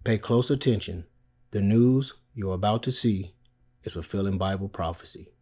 Pay close attention. The news you're about to see is fulfilling Bible prophecy.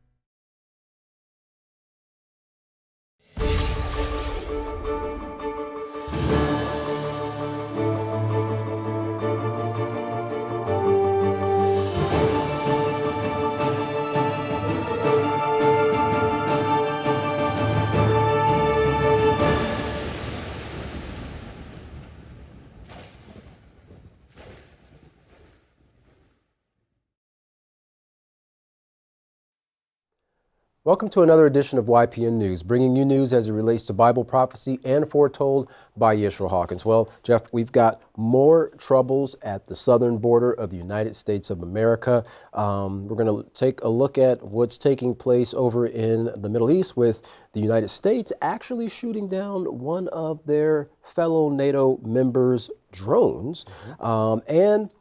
Welcome to another edition of YPN News, bringing you news as it relates to Bible prophecy and foretold by Yisrael Hawkins. Well, Jeff, we've got more troubles at the southern border of the United States of America. We're going to take a look at what's taking place over in the Middle East with the United States actually shooting down one of their fellow NATO members' drones, and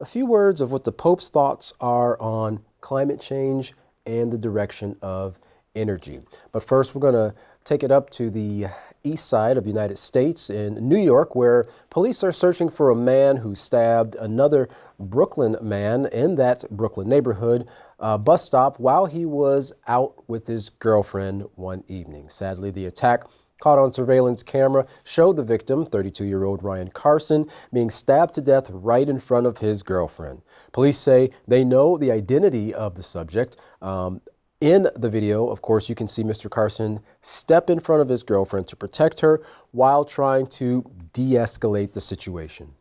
a few words of what the Pope's thoughts are on climate change and the direction of energy. But first, we're going to take it up to the east side of the United States in New York, where police are searching for a man who stabbed another Brooklyn man in that Brooklyn neighborhood bus stop while he was out with his girlfriend one evening. Sadly, the attack caught on surveillance camera showed the victim, 32-year-old Ryan Carson, being stabbed to death right in front of his girlfriend. Police say they know the identity of the subject. In the video, of course, you can see Mr. Carson step in front of his girlfriend to protect her while trying to de-escalate the situation.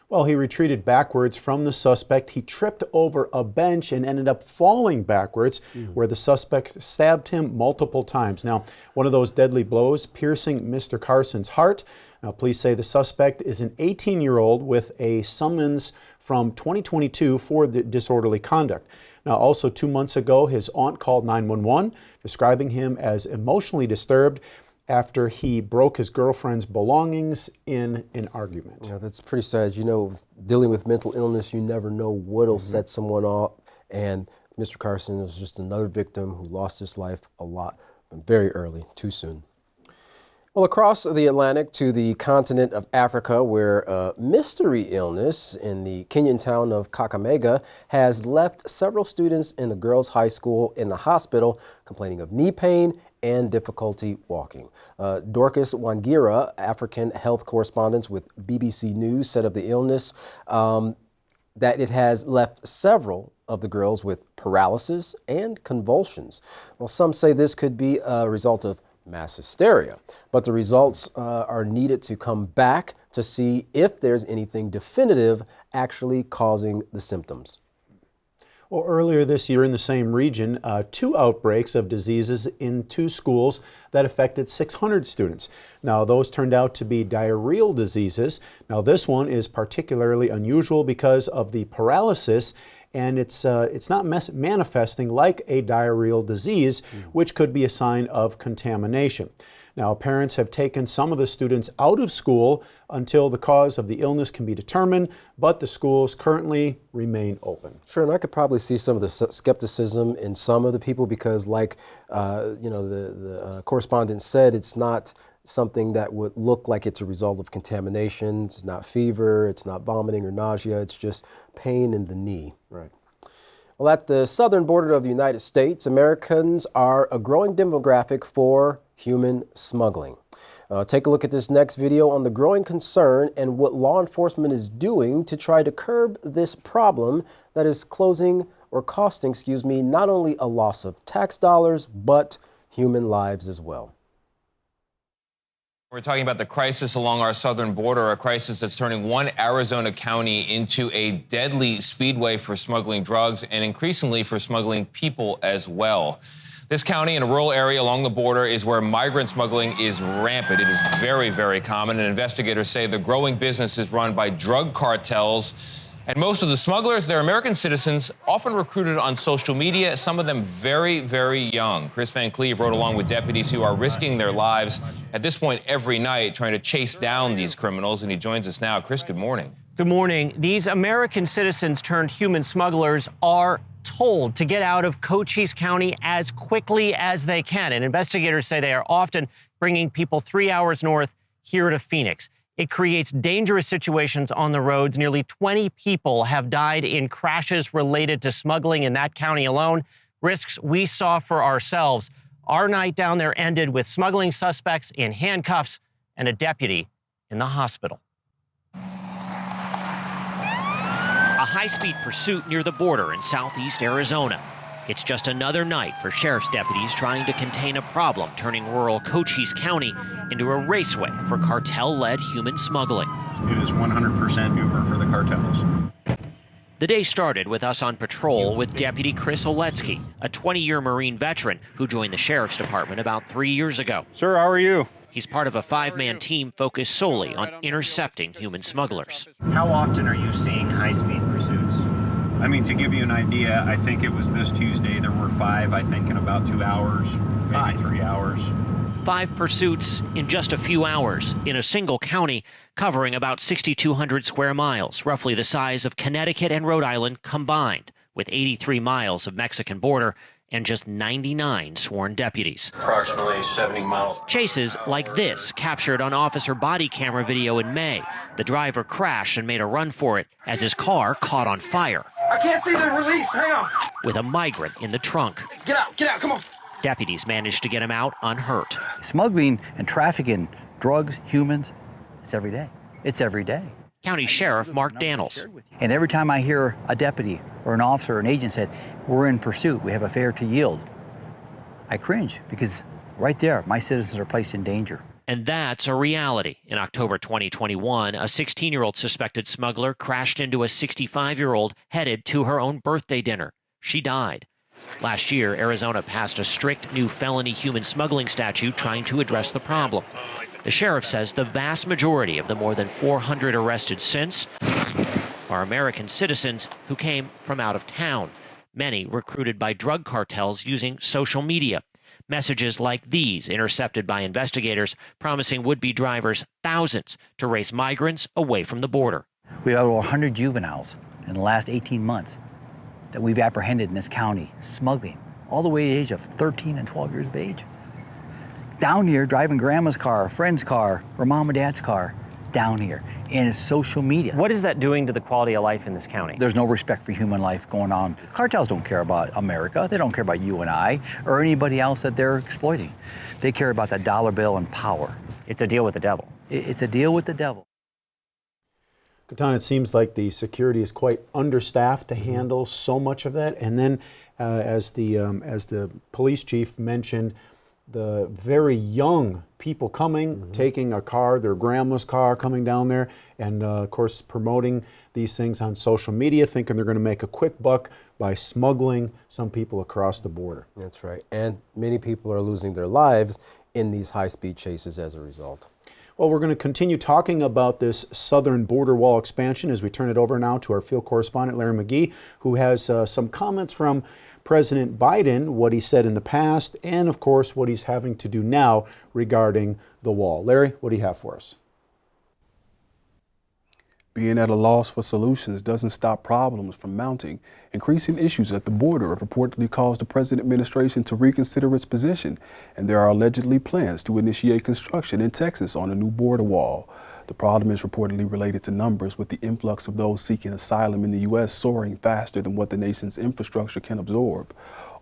Well, he retreated backwards from the suspect. He tripped over a bench and ended up falling backwards, where the suspect stabbed him multiple times. Now, one of those deadly blows piercing Mr. Carson's heart. Now, police say the suspect is an 18-year-old with a summons from 2022 for the disorderly conduct. Now, also 2 months ago, his aunt called 911, describing him as emotionally disturbed after he broke his girlfriend's belongings in an argument. Yeah, that's pretty sad. You know, dealing with mental illness, you never know what'll set someone off. And Mr. Carson is just another victim who lost his life a lot, very early, too soon. Well, across the Atlantic to the continent of Africa, where a mystery illness in the Kenyan town of Kakamega has left several students in the girls' high school in the hospital complaining of knee pain and difficulty walking. Dorcas Wangira, African health correspondent with BBC News, said of the illness that it has left several of the girls with paralysis and convulsions. Well, some say this could be a result of mass hysteria, but the results are needed to come back to see if there's anything definitive actually causing the symptoms. Well, earlier this year in the same region, 2 outbreaks of diseases in 2 schools that affected 600 students. Now, those turned out to be diarrheal diseases. Now, this one is particularly unusual because of the paralysis, and it's not manifesting like a diarrheal disease, which could be a sign of contamination. Now, parents have taken some of the students out of school until the cause of the illness can be determined, but the schools currently remain open. Sure, and I could probably see some of the skepticism in some of the people because, like, the correspondent said, it's not something that would look like it's a result of contamination. It's not fever, it's not vomiting or nausea, it's just pain in the knee. Right. Well, at the southern border of the United States, Americans are a growing demographic for human smuggling. Take a look at this next video on the growing concern and what law enforcement is doing to try to curb this problem that is costing, not only a loss of tax dollars, but human lives as well. We're talking about the crisis along our southern border, a crisis that's turning one Arizona county into a deadly speedway for smuggling drugs and increasingly for smuggling people as well. This county in a rural area along the border is where migrant smuggling is rampant. It is very, very common, and investigators say the growing business is run by drug cartels. And most of the smugglers, they're American citizens, often recruited on social media, some of them very, very young. Chris Van Cleve rode along with deputies who are risking their lives at this point every night trying to chase down these criminals, and he joins us now. Chris, good morning. Good morning. These American citizens turned human smugglers are told to get out of Cochise County as quickly as they can. And investigators say they are often bringing people 3 hours north here to Phoenix. It creates dangerous situations on the roads. Nearly 20 people have died in crashes related to smuggling in that county alone. Risks we saw for ourselves. Our night down there ended with smuggling suspects in handcuffs and a deputy in the hospital. A high-speed pursuit near the border in southeast Arizona. It's just another night for sheriff's deputies trying to contain a problem turning rural Cochise County into a raceway for cartel-led human smuggling. It is 100% Uber for the cartels. The day started with us on patrol with Deputy Chris Oletsky, a 20-year Marine veteran who joined the sheriff's department about 3 years ago. Sir, how are you? He's part of a 5-man team focused solely on intercepting human smugglers. How often are you seeing high-speed pursuits? I mean, to give you an idea, I think it was this Tuesday. There were 5, I think, in about 2 hours, maybe 3 hours. 5 pursuits in just a few hours in a single county, covering about 6,200 square miles, roughly the size of Connecticut and Rhode Island combined, with 83 miles of Mexican border and just 99 sworn deputies. Approximately 70 miles. Chases like this captured on officer body camera video in May. The driver crashed and made a run for it as his car caught on fire. I can't see the release, hang on. With a migrant in the trunk. Get out, come on. Deputies managed to get him out unhurt. Smuggling and trafficking drugs, humans, it's every day. It's every day. County Sheriff Mark Daniels. And every time I hear a deputy or an officer or an agent said, we're in pursuit, we have a fare to yield, I cringe because right there, my citizens are placed in danger. And that's a reality. In October 2021, a 16-year-old suspected smuggler crashed into a 65-year-old headed to her own birthday dinner. She died. Last year, Arizona passed a strict new felony human smuggling statute trying to address the problem. The sheriff says the vast majority of the more than 400 arrested since are American citizens who came from out of town, many recruited by drug cartels using social media. Messages like these intercepted by investigators promising would-be drivers thousands to race migrants away from the border. We have over 100 juveniles in the last 18 months that we've apprehended in this county, smuggling, all the way to the age of 13 and 12 years of age. Down here, driving grandma's car, a friend's car, or mom and dad's car, down here. And it's social media. What is that doing to the quality of life in this county? There's no respect for human life going on. Cartels don't care about America. They don't care about you and I or anybody else that they're exploiting. They care about that dollar bill and power. It's a deal with the devil. It's a deal with the devil. Katan, it seems like the security is quite understaffed to handle so much of that. And then, as the police chief mentioned, the very young people coming, taking a car, their grandma's car, coming down there, and of course promoting these things on social media, thinking they're going to make a quick buck by smuggling some people across the border. That's right. And many people are losing their lives in these high-speed chases as a result. Well, we're going to continue talking about this southern border wall expansion as we turn it over now to our field correspondent, Larry McGee, who has some comments from President Biden, what he said in the past, and of course what he's having to do now regarding the wall. Larry, what do you have for us? Being at a loss for solutions doesn't stop problems from mounting. Increasing issues at the border have reportedly caused the present administration to reconsider its position, and there are allegedly plans to initiate construction in Texas on a new border wall. The problem is reportedly related to numbers, with the influx of those seeking asylum in the U.S. soaring faster than what the nation's infrastructure can absorb.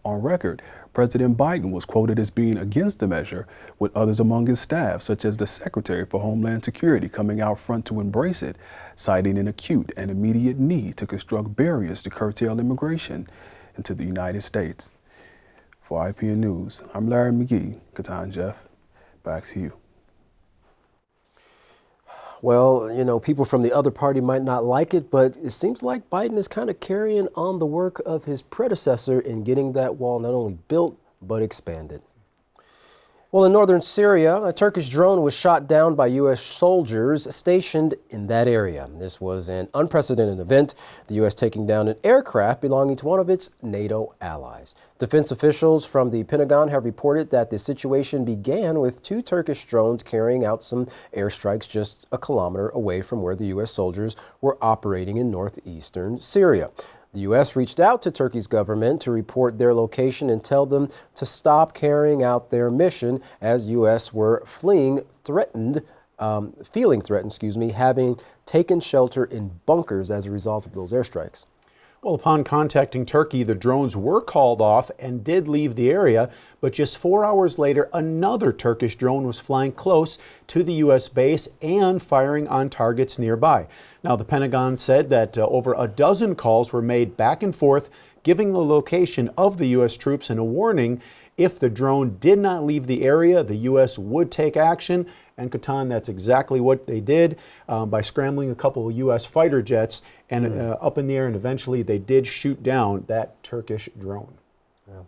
On record, President Biden was quoted as being against the measure, with others among his staff, such as the Secretary for Homeland Security, coming out front to embrace it, citing an acute and immediate need to construct barriers to curtail immigration into the United States. For YPN News, I'm Larry McGee. Katan, Jeff, back to you. Well, you know, people from the other party might not like it, but it seems like Biden is kind of carrying on the work of his predecessor in getting that wall not only built, but expanded. Well, in northern Syria, a Turkish drone was shot down by U.S. soldiers stationed in that area. This was an unprecedented event, the U.S. taking down an aircraft belonging to one of its NATO allies. Defense officials from the Pentagon have reported that the situation began with 2 Turkish drones carrying out some airstrikes just a kilometer away from where the U.S. soldiers were operating in northeastern Syria. The U.S. reached out to Turkey's government to report their location and tell them to stop carrying out their mission as U.S. were fleeing threatened feeling threatened, having taken shelter in bunkers as a result of those airstrikes. Well, upon contacting Turkey, the drones were called off and did leave the area, but just 4 hours later, another Turkish drone was flying close to the U.S. base and firing on targets nearby. Now, the Pentagon said that over a dozen calls were made back and forth, giving the location of the U.S. troops and a warning if the drone did not leave the area, the U.S. would take action. And Katan, that's exactly what they did by scrambling a couple of U.S. fighter jets and up in the air, and eventually they did shoot down that Turkish drone. Yeah.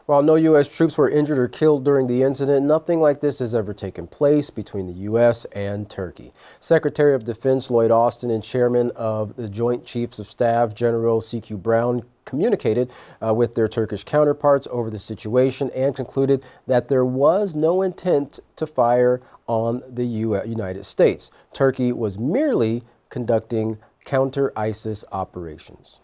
While no U.S. troops were injured or killed during the incident, nothing like this has ever taken place between the U.S. and Turkey. Secretary of Defense Lloyd Austin and Chairman of the Joint Chiefs of Staff General C.Q. Brown communicated with their Turkish counterparts over the situation and concluded that there was no intent to fire on the United States. Turkey was merely conducting counter-ISIS operations.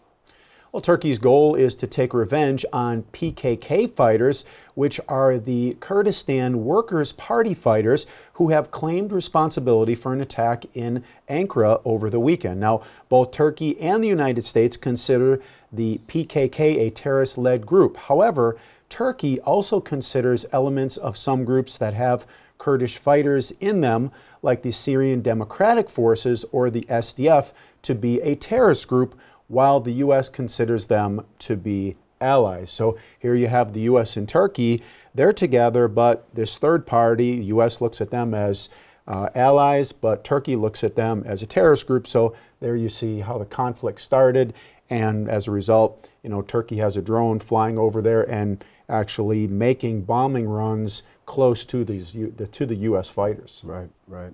Well, Turkey's goal is to take revenge on PKK fighters, which are the Kurdistan Workers' Party fighters who have claimed responsibility for an attack in Ankara over the weekend. Now, both Turkey and the United States consider the PKK a terrorist-led group. However, Turkey also considers elements of some groups that have Kurdish fighters in them, like the Syrian Democratic Forces or the SDF, to be a terrorist group, while the U.S. considers them to be allies. So here you have the U.S. and Turkey. They're together, but this third party, the U.S. looks at them as allies, but Turkey looks at them as a terrorist group. So there you see how the conflict started. And as a result, Turkey has a drone flying over there and actually making bombing runs close to the U.S. fighters. Right, right.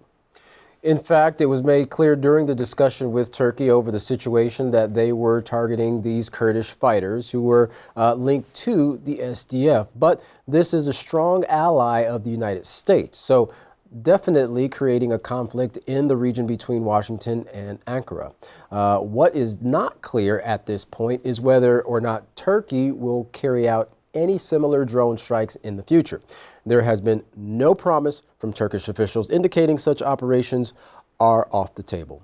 In fact, it was made clear during the discussion with Turkey over the situation that they were targeting these Kurdish fighters who were linked to the SDF. But this is a strong ally of the United States. So definitely creating a conflict in the region between Washington and Ankara. What is not clear at this point is whether or not Turkey will carry out any similar drone strikes in the future. There has been no promise from Turkish officials indicating such operations are off the table.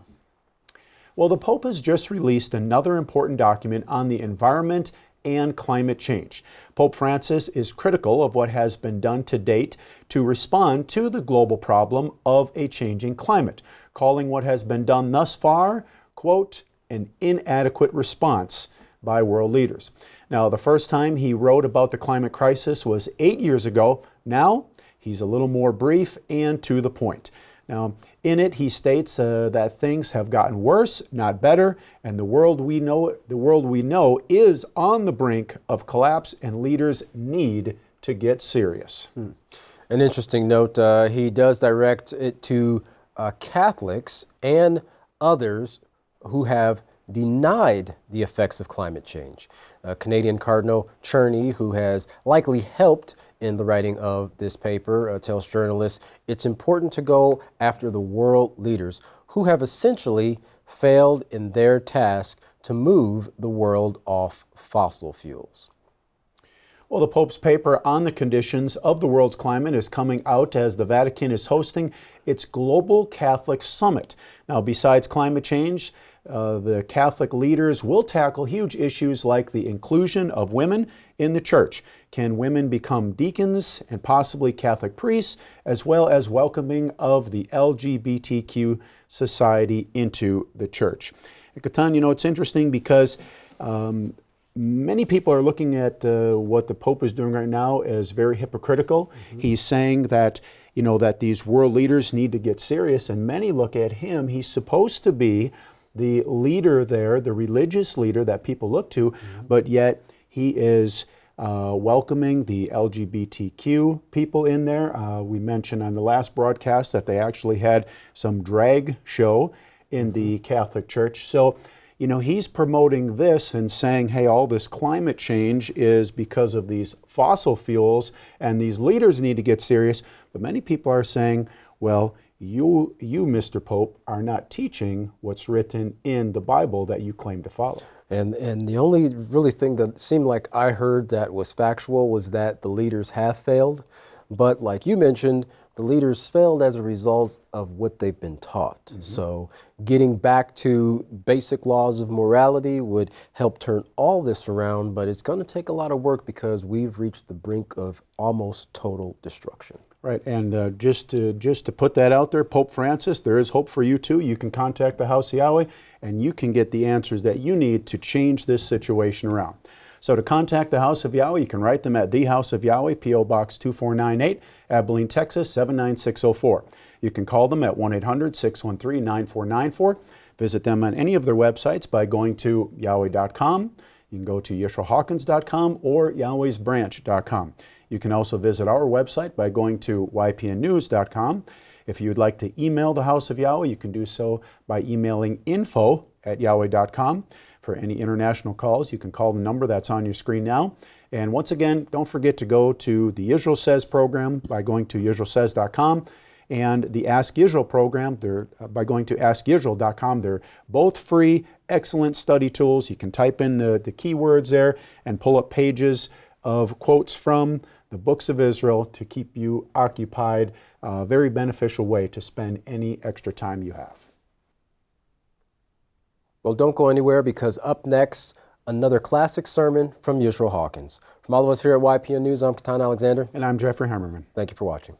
Well, the Pope has just released another important document on the environment and climate change. Pope Francis is critical of what has been done to date to respond to the global problem of a changing climate, calling what has been done thus far, quote, an inadequate response by world leaders. Now, the first time he wrote about the climate crisis was 8 years ago. Now, he's a little more brief and to the point. Now, in it, he states that things have gotten worse, not better, and the world we know is on the brink of collapse, and leaders need to get serious. An interesting note, he does direct it to Catholics and others who have denied the effects of climate change. Canadian Cardinal Cherney, who has likely helped in the writing of this paper, tells journalists it's important to go after the world leaders who have essentially failed in their task to move the world off fossil fuels. Well, the Pope's paper on the conditions of the world's climate is coming out as the Vatican is hosting its Global Catholic Summit. Now, besides climate change, the Catholic leaders will tackle huge issues like the inclusion of women in the church. Can women become deacons and possibly Catholic priests, as well as welcoming of the LGBTQ society into the church? And Katan, it's interesting because many people are looking at what the Pope is doing right now as very hypocritical. He's saying that, that these world leaders need to get serious, and many look at him. He's supposed to be the leader there, the religious leader that people look to, but yet he is welcoming the LGBTQ people in there. We mentioned on the last broadcast that they actually had some drag show in the Catholic Church. So, he's promoting this and saying, hey, all this climate change is because of these fossil fuels and these leaders need to get serious. But many people are saying, well, you, Mr. Pope, are not teaching what's written in the Bible that you claim to follow. And the only really thing that seemed like I heard that was factual was that the leaders have failed. But like you mentioned, the leaders failed as a result of what they've been taught. So getting back to basic laws of morality would help turn all this around, but it's going to take a lot of work because we've reached the brink of almost total destruction. Right, and just to put that out there, Pope Francis, there is hope for you too. You can contact the House of Yahweh, and you can get the answers that you need to change this situation around. So to contact the House of Yahweh, you can write them at the House of Yahweh, P.O. Box 2498, Abilene, Texas 79604. You can call them at 1-800-613-9494. Visit them on any of their websites by going to yahweh.com. You can go to yisroelhawkins.com or yahwehsbranch.com. You can also visit our website by going to ypnnews.com. If you'd like to email the House of Yahweh, you can do so by emailing info@yahweh.com. For any international calls, you can call the number that's on your screen now. And once again, don't forget to go to the Israel Says program by going to yisraelsays.com, and the Ask Yisrael program by going to askyisrael.com. They're both free, excellent study tools. You can type in the keywords there and pull up pages of quotes from the books of Israel to keep you occupied. A very beneficial way to spend any extra time you have. Well, don't go anywhere, because up next, another classic sermon from Yisroel Hawkins. From all of us here at YPN News, I'm Katan Alexander. And I'm Jeffrey Hammerman. Thank you for watching.